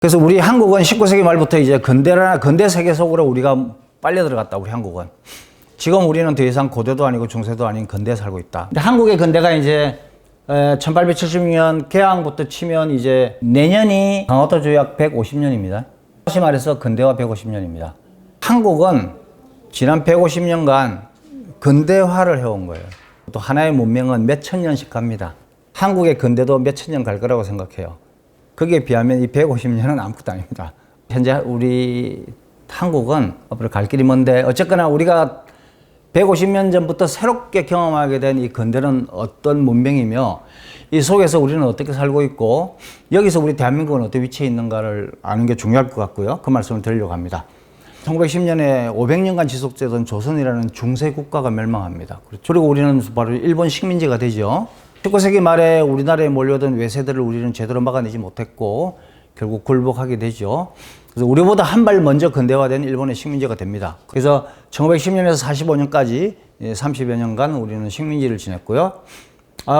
그래서 우리 한국은 19세기 말부터 이제 근대 세계 속으로 우리가 빨려 들어갔다, 우리 한국은. 지금 우리는 더 이상 고대도 아니고 중세도 아닌 근대에 살고 있다. 근데 한국의 근대가 이제 1876년 개항부터 치면 이제 내년이 강화도 조약 150년입니다. 다시 말해서 근대화 150년입니다. 한국은 지난 150년간 근대화를 해온 거예요. 또 하나의 문명은 몇천 년씩 갑니다. 한국의 근대도 몇천 년 갈 거라고 생각해요. 거기에 비하면 이 150년은 아무것도 아닙니다. 현재 우리 한국은 앞으로 갈 길이 먼데, 어쨌거나 우리가 150년 전부터 새롭게 경험하게 된 이 근대는 어떤 문명이며, 이 속에서 우리는 어떻게 살고 있고, 여기서 우리 대한민국은 어떤 위치에 있는가를 아는 게 중요할 것 같고요. 그 말씀을 드리려고 합니다. 1910년에 500년간 지속되던 조선이라는 중세 국가가 멸망합니다. 그리고 우리는 바로 일본 식민지가 되죠. 19세기 말에 우리나라에 몰려든 외세들을 우리는 제대로 막아내지 못했고 결국 굴복하게 되죠. 그래서 우리보다 한 발 먼저 근대화된 일본의 식민지가 됩니다. 그래서 1910년에서 45년까지 30여 년간 우리는 식민지를 지냈고요.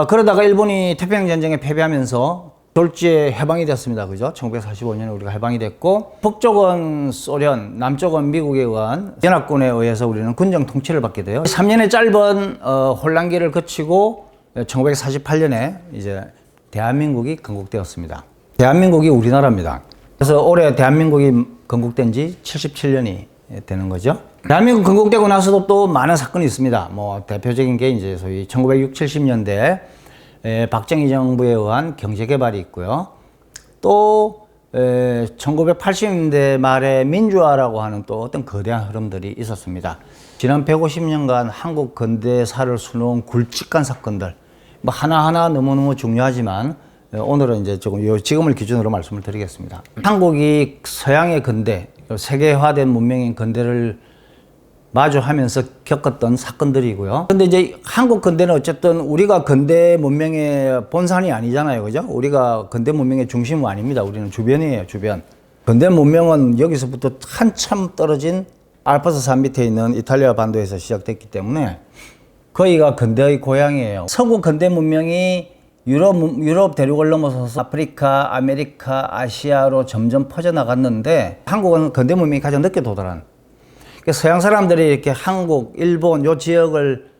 그러다가 일본이 태평양전쟁에 패배하면서 졸지에 해방이 됐습니다. 그죠? 1945년에 우리가 해방이 됐고, 북쪽은 소련, 남쪽은 미국에 의한 연합군에 의해서 우리는 군정 통치를 받게 돼요. 3년의 짧은 혼란기를 거치고 1948년에 이제 대한민국이 건국되었습니다. 대한민국이 우리나라입니다. 그래서 올해 대한민국이 건국된 지 77년이 되는 거죠. 대한민국 건국되고 나서도 또 많은 사건이 있습니다. 뭐 대표적인 게 이제 소위 1960, 70년대 박정희 정부에 의한 경제개발이 있고요. 또 1980년대 말에 민주화라고 하는 또 어떤 거대한 흐름들이 있었습니다. 지난 150년간 한국 근대사를 수놓은 굵직한 사건들, 뭐 하나하나 너무너무 중요하지만 오늘은 이제 조금 지금을 기준으로 말씀을 드리겠습니다. 한국이 서양의 근대, 세계화된 문명인 근대를 마주하면서 겪었던 사건들이고요. 근데 이제 한국 근대는 어쨌든 우리가 근대 문명의 본산이 아니잖아요. 그죠? 우리가 근대 문명의 중심은 아닙니다. 우리는 주변이에요, 주변. 근대 문명은 여기서부터 한참 떨어진 알프스 산 밑에 있는 이탈리아 반도에서 시작됐기 때문에 거기가 근대의 고향이에요. 서구 근대 문명이 유럽 대륙을 넘어서서 아프리카, 아메리카, 아시아로 점점 퍼져나갔는데 한국은 근대 문명이 가장 늦게 도달한, 서양 사람들이 이렇게 한국, 일본 요 지역을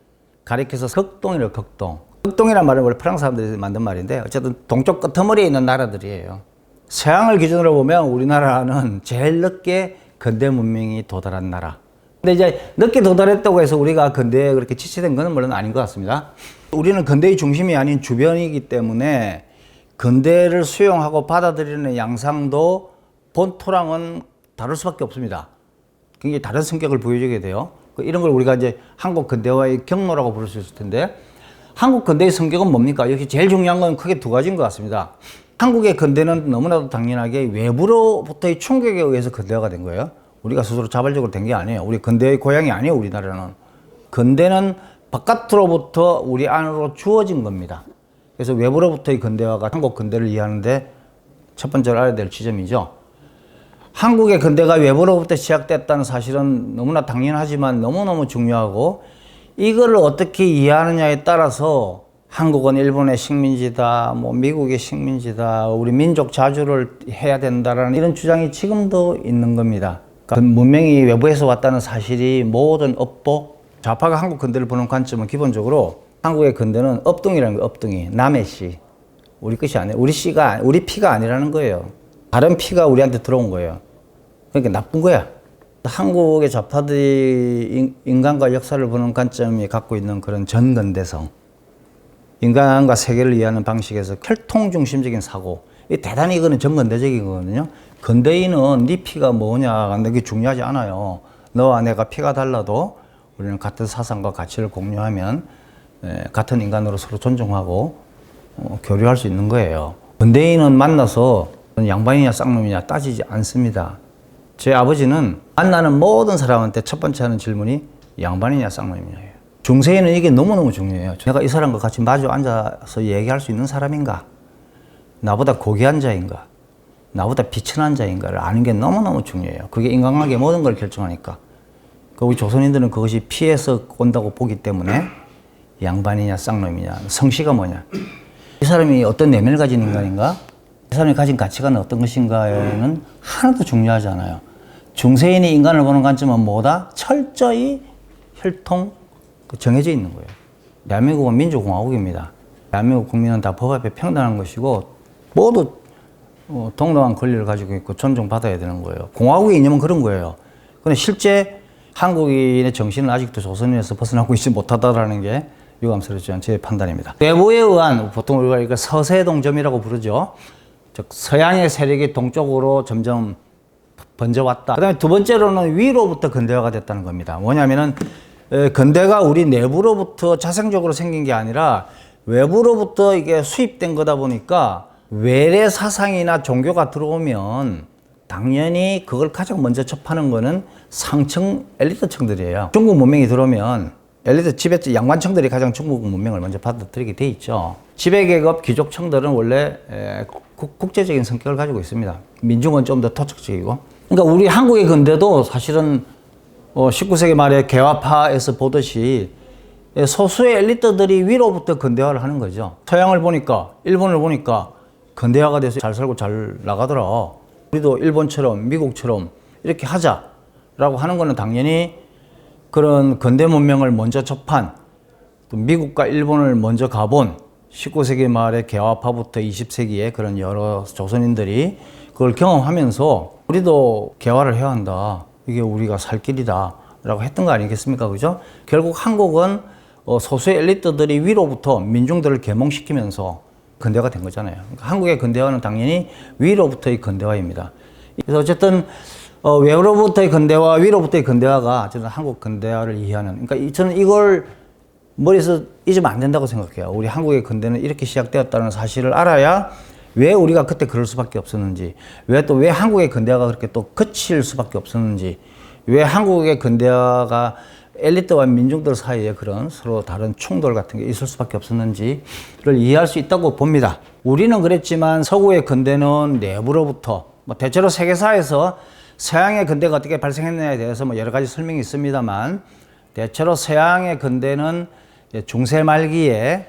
가리켜서 극동이래요, 극동. 극동이란 말은 원래 프랑스 사람들이 만든 말인데 어쨌든 동쪽 끄트머리에 있는 나라들이에요. 서양을 기준으로 보면 우리나라는 제일 늦게 근대 문명이 도달한 나라. 근데 이제 늦게 도달했다고 해서 우리가 근대에 그렇게 지체된 건 물론 아닌 것 같습니다. 우리는 근대의 중심이 아닌 주변이기 때문에 근대를 수용하고 받아들이는 양상도 본 토랑은 다를 수밖에 없습니다. 굉장히 다른 성격을 보여주게 돼요. 이런 걸 우리가 이제 한국 근대화의 경로라고 부를 수 있을 텐데, 한국 근대의 성격은 뭡니까? 여기 제일 중요한 건 크게 두 가지인 것 같습니다. 한국의 근대는 너무나도 당연하게 외부로부터의 충격에 의해서 근대화가 된 거예요. 우리가 스스로 자발적으로 된 게 아니에요. 우리 근대의 고향이 아니에요, 우리나라는. 근대는 바깥으로부터 우리 안으로 주어진 겁니다. 그래서 외부로부터의 근대화가 한국 근대를 이해하는데 첫 번째로 알아야 될 지점이죠. 한국의 근대가 외부로부터 시작됐다는 사실은 너무나 당연하지만 너무너무 중요하고, 이거를 어떻게 이해하느냐에 따라서 한국은 일본의 식민지다, 뭐 미국의 식민지다, 우리 민족 자주를 해야 된다라는 이런 주장이 지금도 있는 겁니다. 그러니까 문명이 외부에서 왔다는 사실이 모든 업보, 좌파가 한국 근대를 보는 관점은 기본적으로 한국의 근대는 업동이라는 거예요, 업동이. 남의 씨. 우리 것이 아니에요. 우리 피가 아니라는 거예요. 다른 피가 우리한테 들어온 거예요. 그러니까 나쁜 거야. 한국의 좌파들이 인간과 역사를 보는 관점이 갖고 있는 그런 전근대성, 인간과 세계를 이해하는 방식에서 혈통 중심적인 사고, 대단히 이거는 전근대적인 거거든요. 근대인은 네 피가 뭐냐, 그게 중요하지 않아요. 너와 내가 피가 달라도 우리는 같은 사상과 가치를 공유하면 같은 인간으로 서로 존중하고 교류할 수 있는 거예요. 근대인은 만나서 양반이냐 쌍놈이냐 따지지 않습니다. 제 아버지는 만나는 모든 사람한테 첫 번째 하는 질문이 양반이냐 쌍놈이냐예요. 중세에는 이게 너무너무 중요해요. 내가 이 사람과 같이 마주 앉아서 얘기할 수 있는 사람인가? 나보다 고귀한 자인가? 나보다 비천한 자인가를 아는 게 너무너무 중요해요. 그게 인간관계 모든 걸 결정하니까. 우리 조선인들은 그것이 피해서 온다고 보기 때문에 양반이냐 쌍놈이냐, 성씨가 뭐냐, 이 사람이 어떤 내면을 가진 인간인가, 이 사람이 가진 가치관은 어떤 것인가에는 하나도 중요하지 않아요. 중세인이 인간을 보는 관점은 뭐다? 철저히 혈통 정해져 있는 거예요. 대한민국은 민주공화국입니다. 대한민국 국민은 다 법 앞에 평등한 것이고 모두 동등한 권리를 가지고 있고 존중받아야 되는 거예요. 공화국의 이념은 그런 거예요. 그런데 실제 한국인의 정신은 아직도 조선인에서 벗어나고 있지 못하다라는 게 유감스럽지만 제 판단입니다. 외부에 의한 보통 우리가 이걸 서세동점이라고 부르죠. 즉 서양의 세력이 동쪽으로 점점 번져왔다. 그다음에 두 번째로는 위로부터 근대화가 됐다는 겁니다. 뭐냐면은 근대가 우리 내부로부터 자생적으로 생긴 게 아니라 외부로부터 이게 수입된 거다 보니까 외래 사상이나 종교가 들어오면 당연히 그걸 가장 먼저 접하는 거는 상층 엘리트층들이에요. 중국 문명이 들어오면 엘리트 지배 양반층들이 가장 중국 문명을 먼저 받아들이게 돼 있죠. 지배계급 귀족층들은 원래 국제적인 성격을 가지고 있습니다. 민중은 좀 더 토착적이고. 그러니까 우리 한국의 근대도 사실은 19세기 말에 개화파에서 보듯이 소수의 엘리트들이 위로부터 근대화를 하는 거죠. 서양을 보니까, 일본을 보니까 근대화가 돼서 잘 살고 잘 나가더라. 우리도 일본처럼 미국처럼 이렇게 하자라고 하는 거는 당연히 그런 근대 문명을 먼저 접한 또 미국과 일본을 먼저 가본 19세기 말에 개화파부터 20세기에 그런 여러 조선인들이 그걸 경험하면서 우리도 개화를 해야 한다. 이게 우리가 살 길이다. 라고 했던 거 아니겠습니까? 그죠? 결국 한국은 소수의 엘리트들이 위로부터 민중들을 계몽시키면서 근대화가 된 거잖아요. 그러니까 한국의 근대화는 당연히 위로부터의 근대화입니다. 그래서 어쨌든 외로부터의 근대화, 위로부터의 근대화가 저는 한국 근대화를 이해하는. 그러니까 저는 이걸 머리에서 잊으면 안 된다고 생각해요. 우리 한국의 근대는 이렇게 시작되었다는 사실을 알아야 왜 우리가 그때 그럴 수밖에 없었는지, 왜 한국의 근대화가 그렇게 또 그칠 수밖에 없었는지, 왜 한국의 근대화가 엘리트와 민중들 사이에 그런 서로 다른 충돌 같은 게 있을 수밖에 없었는지를 이해할 수 있다고 봅니다. 우리는 그랬지만 서구의 근대는 내부로부터 대체로 세계사에서 서양의 근대가 어떻게 발생했느냐에 대해서 여러 가지 설명이 있습니다만 대체로 서양의 근대는 중세 말기에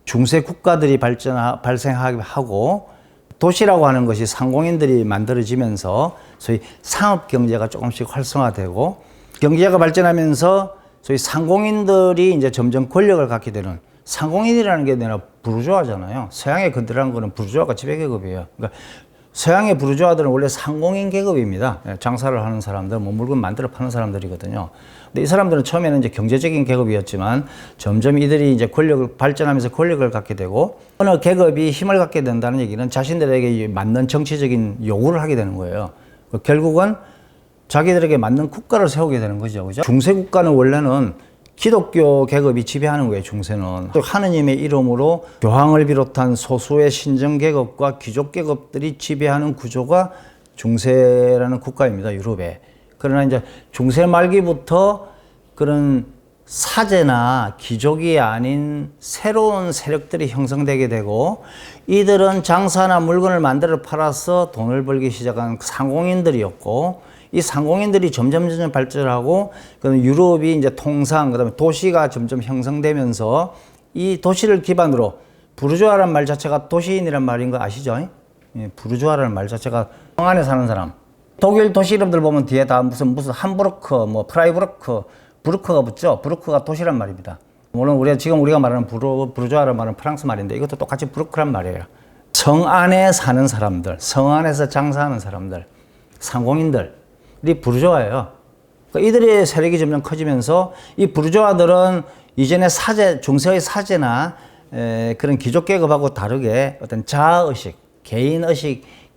중세 국가들이 발생하고 도시라고 하는 것이 상공인들이 만들어지면서 소위 상업 경제가 조금씩 활성화되고 경제가 발전하면서 소위 상공인들이 이제 점점 권력을 갖게 되는 상공인이라는 게 내가 부르주아잖아요. 서양의 근대라는 거는 부르주아가 지배계급이에요. 그러니까 서양의 부르주아들은 원래 상공인 계급입니다. 장사를 하는 사람들, 물건 만들어 파는 사람들이거든요. 근데 이 사람들은 처음에는 이제 경제적인 계급이었지만 점점 이들이 이제 권력을 발전하면서 권력을 갖게 되고 어느 계급이 힘을 갖게 된다는 얘기는 자신들에게 맞는 정치적인 요구를 하게 되는 거예요. 결국은 자기들에게 맞는 국가를 세우게 되는 거죠. 그죠? 중세 국가는 원래는 기독교 계급이 지배하는 거예요, 중세는. 또 하느님의 이름으로 교황을 비롯한 소수의 신정 계급과 귀족 계급들이 지배하는 구조가 중세라는 국가입니다, 유럽에. 그러나 이제 중세 말기부터 그런 사제나 귀족이 아닌 새로운 세력들이 형성되게 되고 이들은 장사나 물건을 만들어 팔아서 돈을 벌기 시작한 상공인들이었고 이 상공인들이 점점 발전하고 그다음에 유럽이 이제 통상 그다음에 도시가 점점 형성되면서 이 도시를 기반으로 부르주아라는 말 자체가 도시인이란 말인 거 아시죠? 예, 부르주아라는 말 자체가 성 안에 사는 사람. 독일 도시 이름들 보면 뒤에 다 무슨 함부르크, 프라이부르크, 부르크가 붙죠. 부르크가 도시란 말입니다. 물론 우리가 말하는 부르주아라는 말은 프랑스 말인데 이것도 똑같이 부르크란 말이에요. 성 안에 사는 사람들, 성 안에서 장사하는 사람들, 상공인들. 이 부르주아예요. 그러니까 이들의 세력이 점점 커지면서 이 부르주아들은 이전에 중세의 사제나 그런 귀족 계급하고 다르게 어떤 자아의식,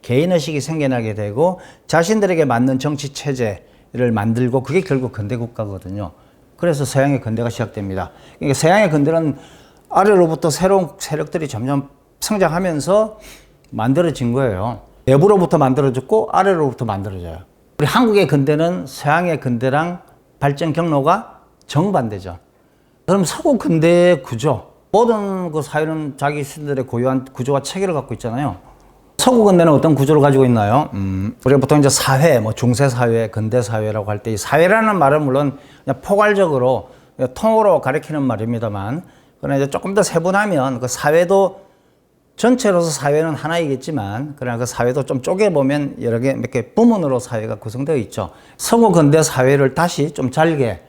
개인의식이 생겨나게 되고 자신들에게 맞는 정치 체제를 만들고 그게 결국 근대 국가거든요. 그래서 서양의 근대가 시작됩니다. 그러니까 서양의 근대는 아래로부터 새로운 세력들이 점점 성장하면서 만들어진 거예요. 내부로부터 만들어졌고 아래로부터 만들어져요. 우리 한국의 근대는 서양의 근대랑 발전 경로가 정반대죠. 그럼 서구 근대의 구조, 모든 그 사회는 자기 신들의 고유한 구조와 체계를 갖고 있잖아요. 서구 근대는 어떤 구조를 가지고 있나요? 우리가 보통 이제 사회, 중세 사회, 근대 사회라고 할 때 이 사회라는 말은 물론 그냥 포괄적으로 통으로 가리키는 말입니다만, 그러나 이제 조금 더 세분하면 그 사회도 전체로서 사회는 하나이겠지만 그러나 그 사회도 좀 쪼개보면 여러 개 몇 개 부문으로 사회가 구성되어 있죠. 서구 근대 사회를 다시 좀 잘게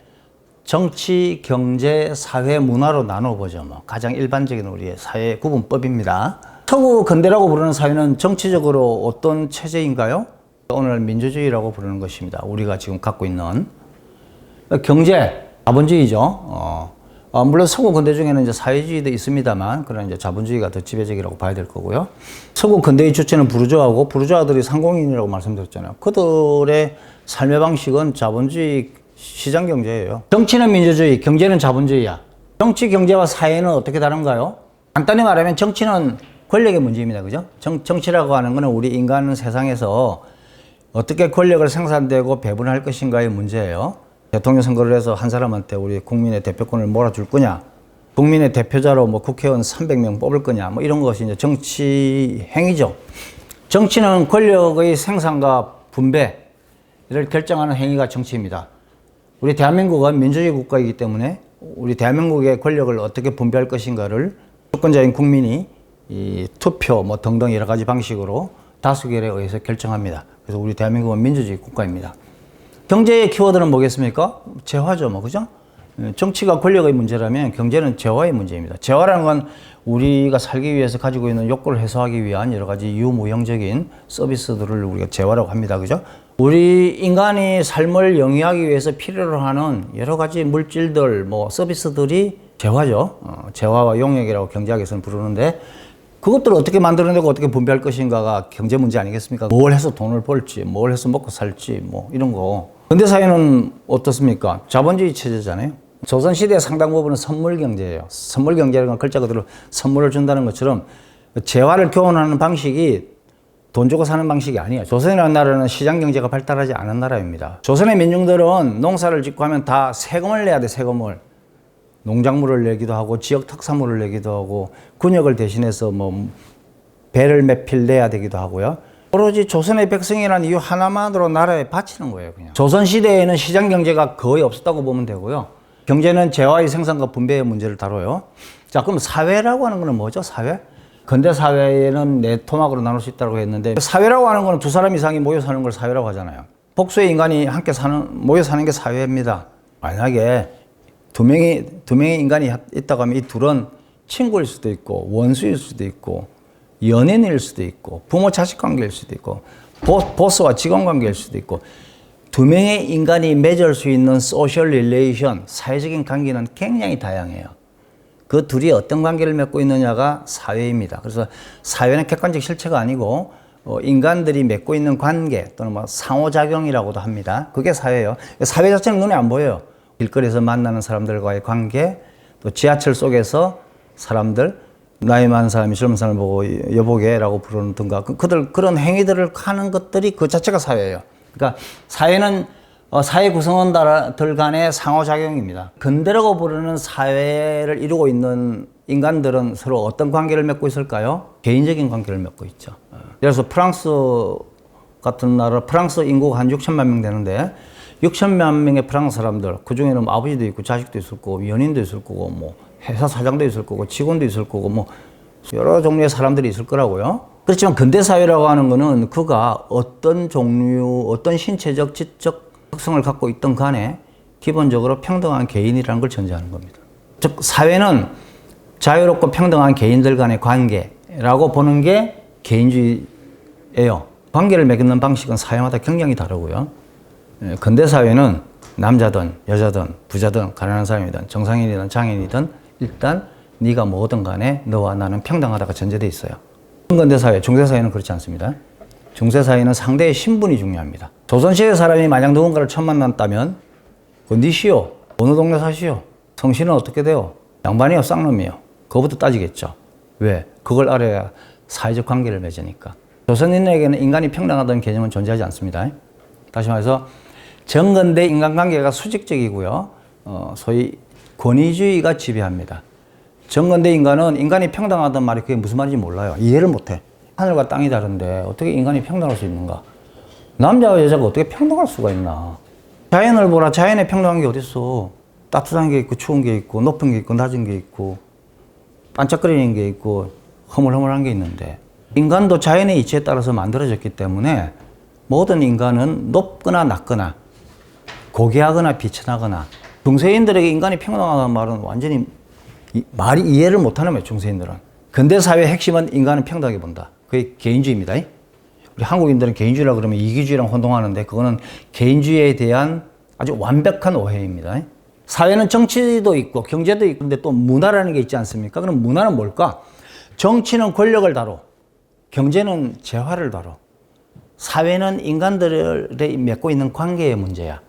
정치, 경제, 사회, 문화로 나눠보죠. 뭐 가장 일반적인 우리의 사회 구분법입니다. 서구 근대라고 부르는 사회는 정치적으로 어떤 체제인가요? 오늘 민주주의라고 부르는 것입니다. 우리가 지금 갖고 있는 경제, 자본주의죠. 물론 서구 근대 중에는 이제 사회주의도 있습니다만, 그런 이제 자본주의가 더 지배적이라고 봐야 될 거고요. 서구 근대의 주체는 부르주아고, 부르주아들이 상공인이라고 말씀드렸잖아요. 그들의 삶의 방식은 자본주의 시장 경제예요. 정치는 민주주의, 경제는 자본주의야. 정치, 경제와 사회는 어떻게 다른가요? 간단히 말하면 정치는 권력의 문제입니다. 그죠? 정치라고 하는 것은 우리 인간은 세상에서 어떻게 권력을 생산되고 배분할 것인가의 문제예요. 대통령 선거를 해서 한 사람한테 우리 국민의 대표권을 몰아줄 거냐, 국민의 대표자로 뭐 국회의원 300명 뽑을 거냐, 뭐 이런 것이 이제 정치 행위죠. 정치는 권력의 생산과 분배를 결정하는 행위가 정치입니다. 우리 대한민국은 민주주의 국가이기 때문에 우리 대한민국의 권력을 어떻게 분배할 것인가를 주권자인 국민이 이 투표 뭐 등등 여러 가지 방식으로 다수결에 의해서 결정합니다. 그래서 우리 대한민국은 민주주의 국가입니다. 경제의 키워드는 뭐겠습니까? 재화죠, 뭐, 그죠? 정치가 권력의 문제라면 경제는 재화의 문제입니다. 재화라는 건 우리가 살기 위해서 가지고 있는 욕구를 해소하기 위한 여러 가지 유무형적인 서비스들을 우리가 재화라고 합니다. 그죠? 우리 인간이 삶을 영위하기 위해서 필요로 하는 여러 가지 물질들, 뭐, 서비스들이 재화죠. 재화와 용역이라고 경제학에서는 부르는데, 그것들을 어떻게 만들어내고 어떻게 분배할 것인가가 경제 문제 아니겠습니까? 뭘 해서 돈을 벌지, 뭘 해서 먹고 살지, 뭐, 이런 거. 근대 사회는 어떻습니까? 자본주의 체제잖아요. 조선시대 상당 부분은 선물 경제예요. 선물 경제라는 건 글자 그대로 선물을 준다는 것처럼 재화를 교환하는 방식이 돈 주고 사는 방식이 아니에요. 조선이라는 나라는 시장 경제가 발달하지 않은 나라입니다. 조선의 민중들은 농사를 짓고 하면 다 세금을 내야 돼, 세금을. 농작물을 내기도 하고 지역 특산물을 내기도 하고 군역을 대신해서 뭐 배를 몇 필 내야 되기도 하고요. 오로지 조선의 백성이라는 이유 하나만으로 나라에 바치는 거예요, 그냥. 조선시대에는 시장 경제가 거의 없었다고 보면 되고요. 경제는 재화의 생산과 분배의 문제를 다뤄요. 자, 그럼 사회라고 하는 거는 뭐죠, 사회? 근대 사회에는 네 토막으로 나눌 수 있다고 했는데, 사회라고 하는 거는 두 사람 이상이 모여 사는 걸 사회라고 하잖아요. 복수의 인간이 함께 모여 사는 게 사회입니다. 만약에 두 명의 인간이 있다고 하면 이 둘은 친구일 수도 있고, 원수일 수도 있고, 연인일 수도 있고, 부모 자식 관계일 수도 있고, 보스와 직원 관계일 수도 있고, 두 명의 인간이 맺을 수 있는 소셜 릴레이션, 사회적인 관계는 굉장히 다양해요. 그 둘이 어떤 관계를 맺고 있느냐가 사회입니다. 그래서 사회는 객관적 실체가 아니고 인간들이 맺고 있는 관계 또는 뭐 상호작용이라고도 합니다. 그게 사회예요. 사회 자체는 눈에 안 보여요. 길거리에서 만나는 사람들과의 관계, 또 지하철 속에서 사람들, 나이 많은 사람이 젊은 사람을 보고 여보게라고 부르는든가 그런 행위들을 하는 것들이 그 자체가 사회예요. 그러니까 사회는 사회 구성원들 간의 상호작용입니다. 근대라고 부르는 사회를 이루고 있는 인간들은 서로 어떤 관계를 맺고 있을까요? 개인적인 관계를 맺고 있죠. 그래서 프랑스 같은 나라, 프랑스 인구가 한 6천만 명 되는데 6천만 명의 프랑스 사람들, 그 중에는 뭐 아버지도 있고 자식도 있을 거고 연인도 있을 거고 뭐 회사 사장도 있을 거고 직원도 있을 거고 뭐 여러 종류의 사람들이 있을 거라고요. 그렇지만 근대 사회라고 하는 거는 그가 어떤 종류, 어떤 신체적, 지적 특성을 갖고 있던 간에 기본적으로 평등한 개인이라는 걸 전제하는 겁니다. 즉 사회는 자유롭고 평등한 개인들 간의 관계라고 보는 게 개인주의예요. 관계를 맺는 방식은 사회마다 굉장히 다르고요. 근대 사회는 남자든 여자든 부자든 가난한 사람이든 정상인이든 장애인이든 일단 네가 뭐든 간에 너와 나는 평등하다가 전제되어 있어요. 근대 사회, 중세 사회는 그렇지 않습니다. 중세 사회는 상대의 신분이 중요합니다. 조선시대 사람이 만약 누군가를 처음 만났다면 그 니시오, 어느 동네 사시오, 성씨는 어떻게 돼요? 양반이요, 쌍놈이요? 그거부터 따지겠죠. 왜? 그걸 알아야 사회적 관계를 맺으니까. 조선인에게는 인간이 평등하다는 개념은 존재하지 않습니다. 다시 말해서 정근대 인간관계가 수직적이고요. 소위 권위주의가 지배합니다. 정근대 인간은 인간이 평등하다는 말이 그게 무슨 말인지 몰라요. 이해를 못해. 하늘과 땅이 다른데 어떻게 인간이 평등할 수 있는가? 남자와 여자가 어떻게 평등할 수가 있나? 자연을 보라. 자연에 평등한 게 어딨어? 따뜻한 게 있고 추운 게 있고 높은 게 있고 낮은 게 있고 반짝거리는 게 있고 허물허물한 게 있는데 인간도 자연의 이치에 따라서 만들어졌기 때문에 모든 인간은 높거나 낮거나 고귀하거나 비천하거나 중세인들에게 인간이 평등하다는 말은 완전히 말이 이해를 못하는 거예요. 중세인들은. 근대 사회의 핵심은 인간은 평등하게 본다. 그게 개인주의입니다. 우리 한국인들은 개인주의라 그러면 이기주의랑 혼동하는데 그거는 개인주의에 대한 아주 완벽한 오해입니다. 사회는 정치도 있고 경제도 있고 근데 또 문화라는 게 있지 않습니까? 그럼 문화는 뭘까? 정치는 권력을 다뤄. 경제는 재화를 다뤄. 사회는 인간들이 맺고 있는 관계의 문제야.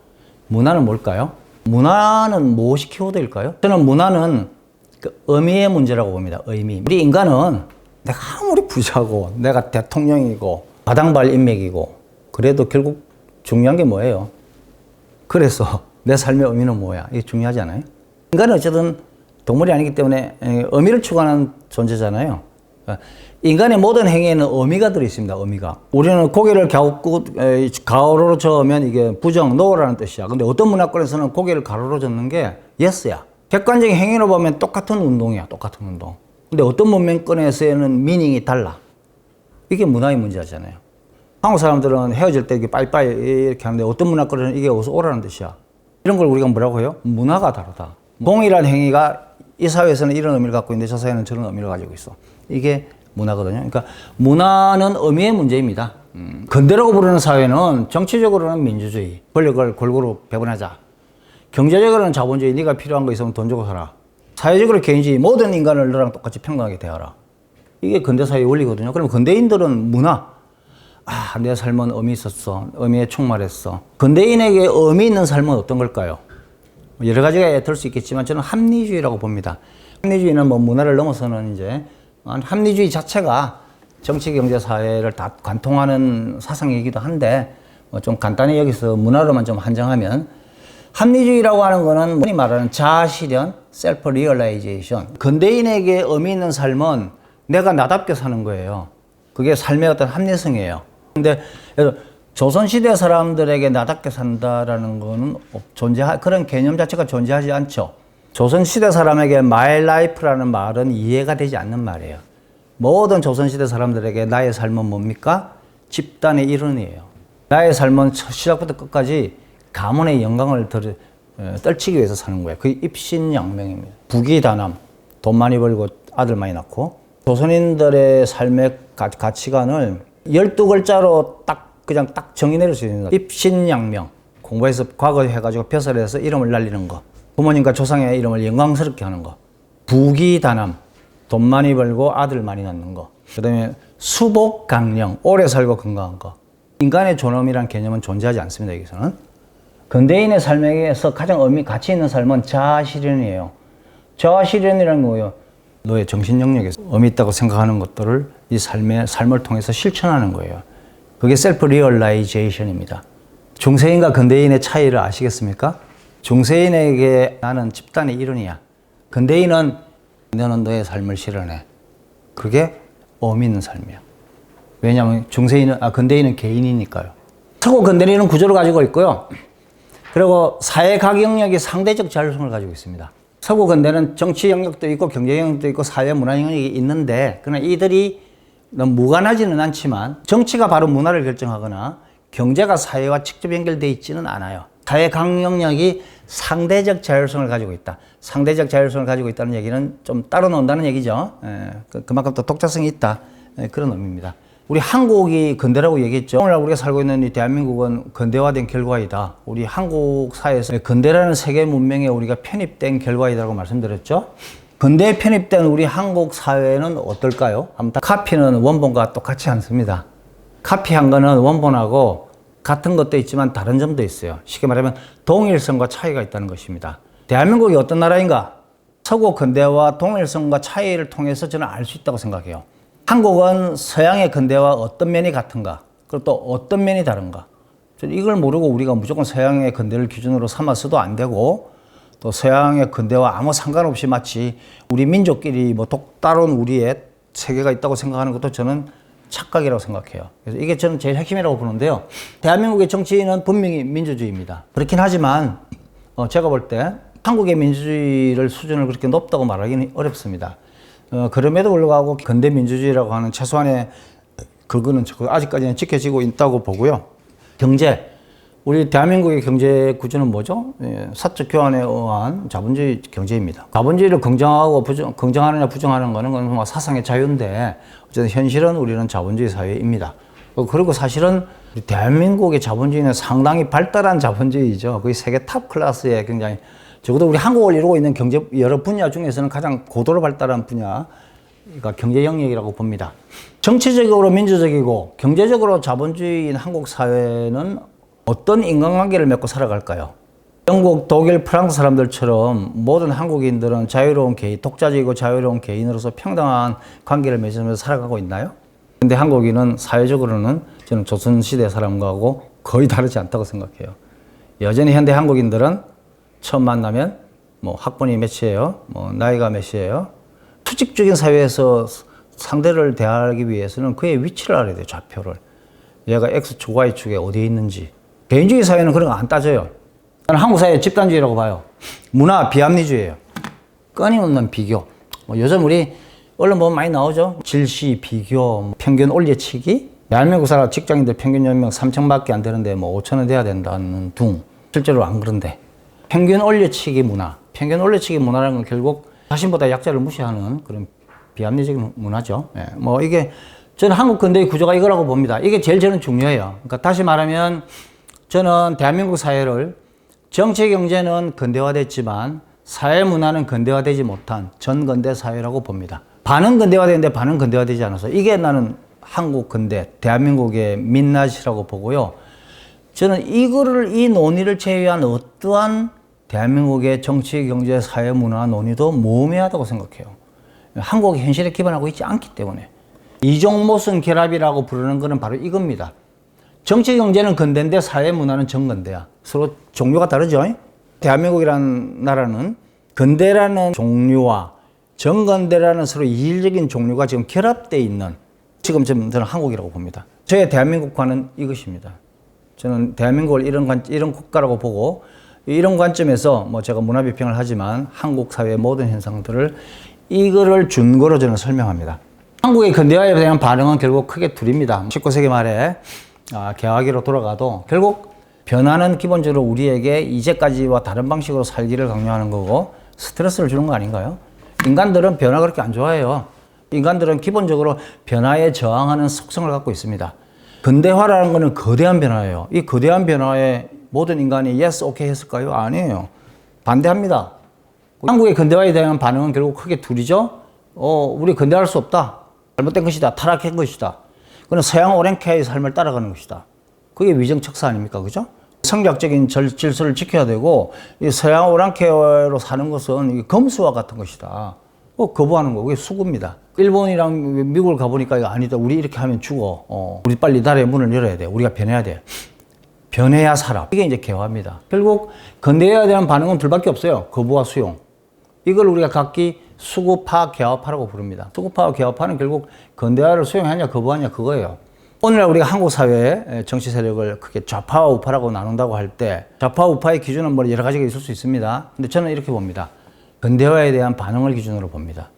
문화는 뭘까요? 문화는 무엇이 키워드일까요? 저는 문화는 그 의미의 문제라고 봅니다. 의미. 우리 인간은 내가 아무리 부자고 내가 대통령이고 바당발 인맥이고 그래도 결국 중요한 게 뭐예요? 그래서 내 삶의 의미는 뭐야? 이게 중요하지 않아요? 인간은 어쨌든 동물이 아니기 때문에 의미를 추구하는 존재잖아요. 인간의 모든 행위에는 의미가 들어있습니다. 의미가. 우리는 고개를 가로로 저으면 이게 부정, no라는 뜻이야. 근데 어떤 문화권에서는 고개를 가로로 젓는 게 yes야. 객관적인 행위로 보면 똑같은 운동이야. 똑같은 운동. 근데 어떤 문명권에서는 미닝이 달라. 이게 문화의 문제잖아요. 한국 사람들은 헤어질 때 이게 빠이빠이 이렇게 하는데 어떤 문화권에서는 이게 어서 오라는 뜻이야. 이런 걸 우리가 뭐라고 해요? 문화가 다르다. 동일한 행위가 이 사회에서는 이런 의미를 갖고 있는데 저 사회는 저런 의미를 가지고 있어. 이게 문화거든요. 그러니까 문화는 의미의 문제입니다. 근대라고 부르는 사회는 정치적으로는 민주주의, 권력을 골고루 배분하자. 경제적으로는 자본주의, 네가 필요한 거 있으면 돈 주고 살아. 사회적으로 개인주의, 모든 인간을 너랑 똑같이 평등하게 대하라. 이게 근대사회의 원리거든요. 그럼 근대인들은 문화, 내 삶은 의미 있었어. 의미에 충만했어. 근대인에게 의미 있는 삶은 어떤 걸까요? 여러 가지가 될 수 있겠지만 저는 합리주의라고 봅니다. 합리주의는 뭐 문화를 넘어서는 이제 합리주의 자체가 정치, 경제, 사회를 다 관통하는 사상이기도 한데 좀 간단히 여기서 문화로만 좀 한정하면 합리주의라고 하는 거는 흔히 말하는 자아실현, 셀프 리얼라이제이션. 근대인에게 의미 있는 삶은 내가 나답게 사는 거예요. 그게 삶의 어떤 합리성이에요. 근데 조선시대 사람들에게 나답게 산다라는 거는 그런 개념 자체가 존재하지 않죠. 조선시대 사람에게 my life라는 말은 이해가 되지 않는 말이에요. 모든 조선시대 사람들에게 나의 삶은 뭡니까? 집단의 일원이에요. 나의 삶은 시작부터 끝까지 가문의 영광을 떨치기 위해서 사는 거예요. 그게 입신양명입니다. 부귀다남, 돈 많이 벌고 아들 많이 낳고. 조선인들의 삶의 가치관을 12글자로 그냥 딱 정의 내릴 수 있습니다. 입신양명. 공부해서 과거 해가지고 벼슬해서 이름을 날리는 거. 부모님과 조상의 이름을 영광스럽게 하는 거. 부귀다남. 돈 많이 벌고 아들 많이 낳는 거. 그 다음에 수복강령. 오래 살고 건강한 거. 인간의 존엄이란 개념은 존재하지 않습니다. 여기서는. 근대인의 삶에서 가장 가치 있는 삶은 자아실현이에요. 자아실현이란 뭐예요? 너의 정신 영역에서 의미 있다고 생각하는 것들을 이 삶을 통해서 실천하는 거예요. 그게 셀프 리얼라이제이션입니다. 중세인과 근대인의 차이를 아시겠습니까? 중세인에게 나는 집단의 일원이야. 근대인은 너는 너의 삶을 실현해. 그게 의미 있는 삶이야. 왜냐하면 근대인은 개인이니까요. 서구 근대인은 구조를 가지고 있고요. 그리고 사회 각 영역이 상대적 자율성을 가지고 있습니다. 서구 근대는 정치 영역도 있고 경제 영역도 있고 사회 문화 영역이 있는데 그러나 이들이 너무 무관하지는 않지만 정치가 바로 문화를 결정하거나 경제가 사회와 직접 연결되어 있지는 않아요. 사회 각 영역이 상대적 자율성을 가지고 있다. 상대적 자율성을 가지고 있다는 얘기는 좀 따로 논다는 얘기죠. 그만큼 또 독자성이 있다. 그런 의미입니다. 우리 한국이 근대라고 얘기했죠. 오늘날 우리가 살고 있는 이 대한민국은 근대화된 결과이다. 우리 한국 사회에서 근대라는 세계 문명에 우리가 편입된 결과이다라고 말씀드렸죠. 근대에 편입된 우리 한국 사회는 어떨까요? 아무튼 카피는 원본과 똑같지 않습니다. 카피한 거는 원본하고 같은 것도 있지만 다른 점도 있어요. 쉽게 말하면 동일성과 차이가 있다는 것입니다. 대한민국이 어떤 나라인가? 서구 근대와 동일성과 차이를 통해서 저는 알 수 있다고 생각해요. 한국은 서양의 근대와 어떤 면이 같은가? 그리고 또 어떤 면이 다른가? 이걸 모르고 우리가 무조건 서양의 근대를 기준으로 삼아서도 안 되고 또 서양의 근대와 아무 상관없이 마치 우리 민족끼리 뭐 독다른 우리의 세계가 있다고 생각하는 것도 저는 착각이라고 생각해요. 그래서 이게 저는 제일 핵심이라고 보는데요. 대한민국의 정치는 분명히 민주주의입니다. 그렇긴 하지만 제가 볼 때 한국의 민주주의를 수준을 그렇게 높다고 말하기는 어렵습니다. 그럼에도 불구하고 근대 민주주의라고 하는 최소한의 그거는 아직까지는 지켜지고 있다고 보고요. 경제. 우리 대한민국의 경제 구조는 뭐죠? 사적 교환에 의한 자본주의 경제입니다. 자본주의를 긍정하고 긍정하느냐 부정하는 거는 그건 뭐 사상의 자유인데 어쨌든 현실은 우리는 자본주의 사회입니다. 그리고 사실은 대한민국의 자본주의는 상당히 발달한 자본주의죠. 거의 세계 탑 클래스의 굉장히 적어도 우리 한국을 이루고 있는 경제 여러 분야 중에서는 가장 고도로 발달한 분야가 경제 영역이라고 봅니다. 정치적으로 민주적이고 경제적으로 자본주의인 한국 사회는 어떤 인간관계를 맺고 살아갈까요? 영국, 독일, 프랑스 사람들처럼 모든 한국인들은 자유로운 개인, 독자적이고 자유로운 개인으로서 평등한 관계를 맺으면서 살아가고 있나요? 근데 한국인은 사회적으로는 저는 조선시대 사람과고 거의 다르지 않다고 생각해요. 여전히 현대 한국인들은 처음 만나면 뭐 학번이 몇이에요? 뭐 나이가 몇이에요? 수직적인 사회에서 상대를 대하기 위해서는 그의 위치를 알아야 돼요, 좌표를. 얘가 X축, Y축에 어디에 있는지. 개인주의 사회는 그런 거 안 따져요. 저는 한국 사회 집단주의라고 봐요. 문화 비합리주의예요. 끊임없는 비교. 뭐 요즘 우리 언론 보면 많이 나오죠. 질시, 비교, 평균 올려치기. 대한민국 사람 직장인들 평균 연명 3천밖에 안 되는데 뭐 5천은 돼야 된다는 둥. 실제로 안 그런데. 평균 올려치기 문화. 평균 올려치기 문화라는 건 결국 자신보다 약자를 무시하는 그런 비합리적인 문화죠. 예. 뭐 이게 저는 한국 근대의 구조가 이거라고 봅니다. 이게 제일 저는 중요해요. 그러니까 다시 말하면 저는 대한민국 사회를 정치 경제는 근대화됐지만 사회 문화는 근대화되지 못한 전근대 사회라고 봅니다. 반은 근대화되는데 반은 근대화되지 않아서 이게 나는 한국 근대, 대한민국의 민낯이라고 보고요. 저는 이 논의를 제외한 어떠한 대한민국의 정치, 경제, 사회, 문화 논의도 무의미하다고 생각해요. 한국의 현실에 기반하고 있지 않기 때문에. 이종모순 결합이라고 부르는 것은 바로 이겁니다. 정치, 경제는 근대인데 사회, 문화는 전근대야. 서로 종류가 다르죠. 대한민국이라는 나라는 근대라는 종류와 전근대라는 서로 이질적인 종류가 지금 결합되어 있는 지금 저는 한국이라고 봅니다. 저의 대한민국과는 이것입니다. 저는 대한민국을 이런 국가라고 보고 이런 관점에서 뭐 제가 문화 비평을 하지만 한국 사회의 모든 현상들을 이거를 준거로 저는 설명합니다. 한국의 근대화에 대한 반응은 결국 크게 둘입니다. 19세기 말에 개화기로 돌아가도 결국 변화는 기본적으로 우리에게 이제까지와 다른 방식으로 살기를 강요하는 거고 스트레스를 주는 거 아닌가요? 인간들은 변화 그렇게 안 좋아해요. 인간들은 기본적으로 변화에 저항하는 속성을 갖고 있습니다. 근대화라는 것은 거대한 변화예요. 이 거대한 변화에 모든 인간이 yes, okay 했을까요? 아니에요. 반대합니다. 한국의 근대화에 대한 반응은 결국 크게 둘이죠. 우리 근대화할 수 없다. 잘못된 것이다. 타락한 것이다. 그건 서양 오랑캐의 삶을 따라가는 것이다. 그게 위정척사 아닙니까? 그죠? 성격적인 질서를 지켜야 되고, 이 서양 오랑캐로 사는 것은 검수와 같은 것이다. 거부하는 거, 그게 수구입니다. 일본이랑 미국을 가보니까 이거 아니다. 우리 이렇게 하면 죽어. 우리 빨리 나라의 문을 열어야 돼. 우리가 변해야 돼. 변해야 살아. 이게 이제 개화입니다. 결국 근대화에 대한 반응은 둘밖에 없어요. 거부와 수용. 이걸 우리가 각기 수구파, 개화파라고 부릅니다. 수구파와 개화파는 결국 근대화를 수용하냐 거부하냐 그거예요. 오늘날 우리가 한국 사회의 정치 세력을 크게 좌파와 우파라고 나눈다고 할 때 좌파 우파의 기준은 뭐 여러 가지가 있을 수 있습니다. 근데 저는 이렇게 봅니다. 근대화에 대한 반응을 기준으로 봅니다.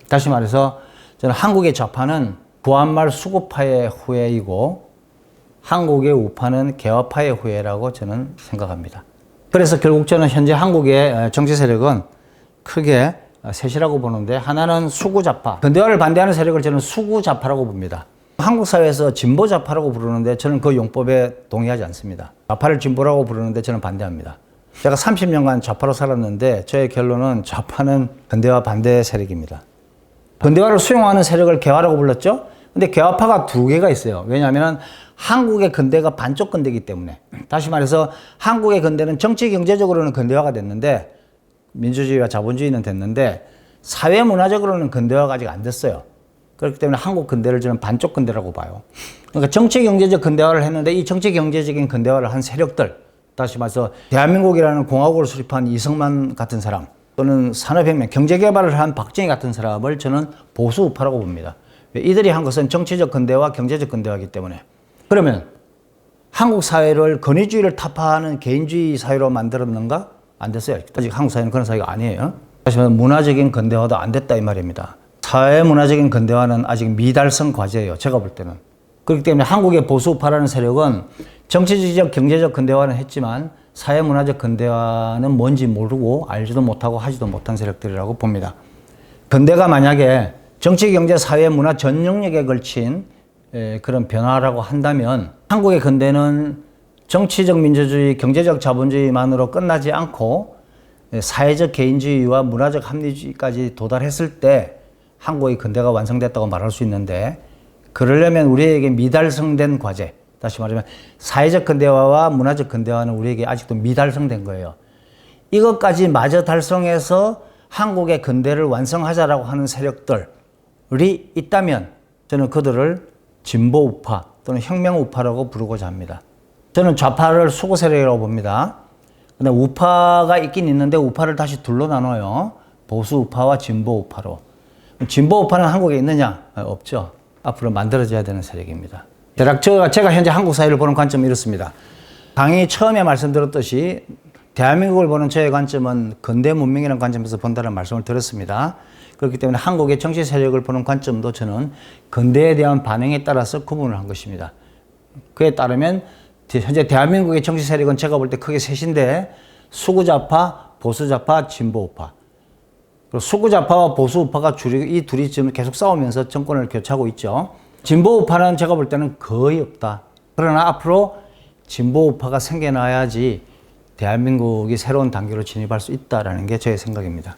다시 말해서 저는 한국의 좌파는 구한말 수구파의 후예이고 한국의 우파는 개화파의 후예라고 저는 생각합니다. 그래서 결국 저는 현재 한국의 정치 세력은 크게 셋이라고 보는데 하나는 수구좌파, 근대화를 반대하는 세력을 저는 수구좌파라고 봅니다. 한국 사회에서 진보좌파라고 부르는데 저는 그 용법에 동의하지 않습니다. 좌파를 진보라고 부르는데 저는 반대합니다. 제가 30년간 좌파로 살았는데 저의 결론은 좌파는 근대화 반대 세력입니다. 근대화를 수용하는 세력을 개화라고 불렀죠? 근데 개화파가 두 개가 있어요. 왜냐하면 한국의 근대가 반쪽 근대이기 때문에. 다시 말해서 한국의 근대는 정치 경제적으로는 근대화가 됐는데 민주주의와 자본주의는 됐는데 사회 문화적으로는 근대화가 아직 안 됐어요. 그렇기 때문에 한국 근대를 저는 반쪽 근대라고 봐요. 그러니까 정치 경제적 근대화를 했는데 이 정치 경제적인 근대화를 한 세력들, 다시 말해서 대한민국이라는 공화국을 수립한 이승만 같은 사람 또는 산업혁명, 경제개발을 한 박정희 같은 사람을 저는 보수 우파라고 봅니다. 이들이 한 것은 정치적 근대화, 경제적 근대화이기 때문에. 그러면 한국 사회를 권위주의를 타파하는 개인주의 사회로 만들었는가? 안 됐어요. 아직 한국 사회는 그런 사회가 아니에요. 다시 말해서 문화적인 근대화도 안 됐다 이 말입니다. 사회문화적인 근대화는 아직 미달성 과제예요. 제가 볼 때는. 그렇기 때문에 한국의 보수우파라는 세력은 정치적, 경제적 근대화는 했지만 사회문화적 근대화는 뭔지 모르고 알지도 못하고 하지도 못한 세력들이라고 봅니다. 근대가 만약에 정치, 경제, 사회, 문화 전 영역에 걸친 그런 변화라고 한다면 한국의 근대는 정치적 민주주의, 경제적 자본주의만으로 끝나지 않고 사회적 개인주의와 문화적 합리주의까지 도달했을 때 한국의 근대가 완성됐다고 말할 수 있는데, 그러려면 우리에게 미달성된 과제, 다시 말하면 사회적 근대화와 문화적 근대화는 우리에게 아직도 미달성된 거예요. 이것까지 마저 달성해서 한국의 근대를 완성하자라고 하는 세력들이 있다면 저는 그들을 진보우파 또는 혁명우파라고 부르고자 합니다. 저는 좌파를 수구 세력이라고 봅니다. 근데 우파가 있긴 있는데 우파를 다시 둘로 나눠요. 보수우파와 진보우파로. 진보우파는 한국에 있느냐? 없죠. 앞으로 만들어져야 되는 세력입니다. 대략 제가 현재 한국 사회를 보는 관점은 이렇습니다. 강의 처음에 말씀드렸듯이 대한민국을 보는 저의 관점은 근대 문명이라는 관점에서 본다는 말씀을 드렸습니다. 그렇기 때문에 한국의 정치 세력을 보는 관점도 저는 근대에 대한 반응에 따라서 구분을 한 것입니다. 그에 따르면 현재 대한민국의 정치 세력은 제가 볼 때 크게 셋인데, 수구좌파, 보수좌파, 진보우파. 그리고 수구좌파와 보수우파가 이 둘이 지금 계속 싸우면서 정권을 교체하고 있죠. 진보우파는 제가 볼 때는 거의 없다. 그러나 앞으로 진보우파가 생겨나야지 대한민국이 새로운 단계로 진입할 수 있다는 게 제 생각입니다.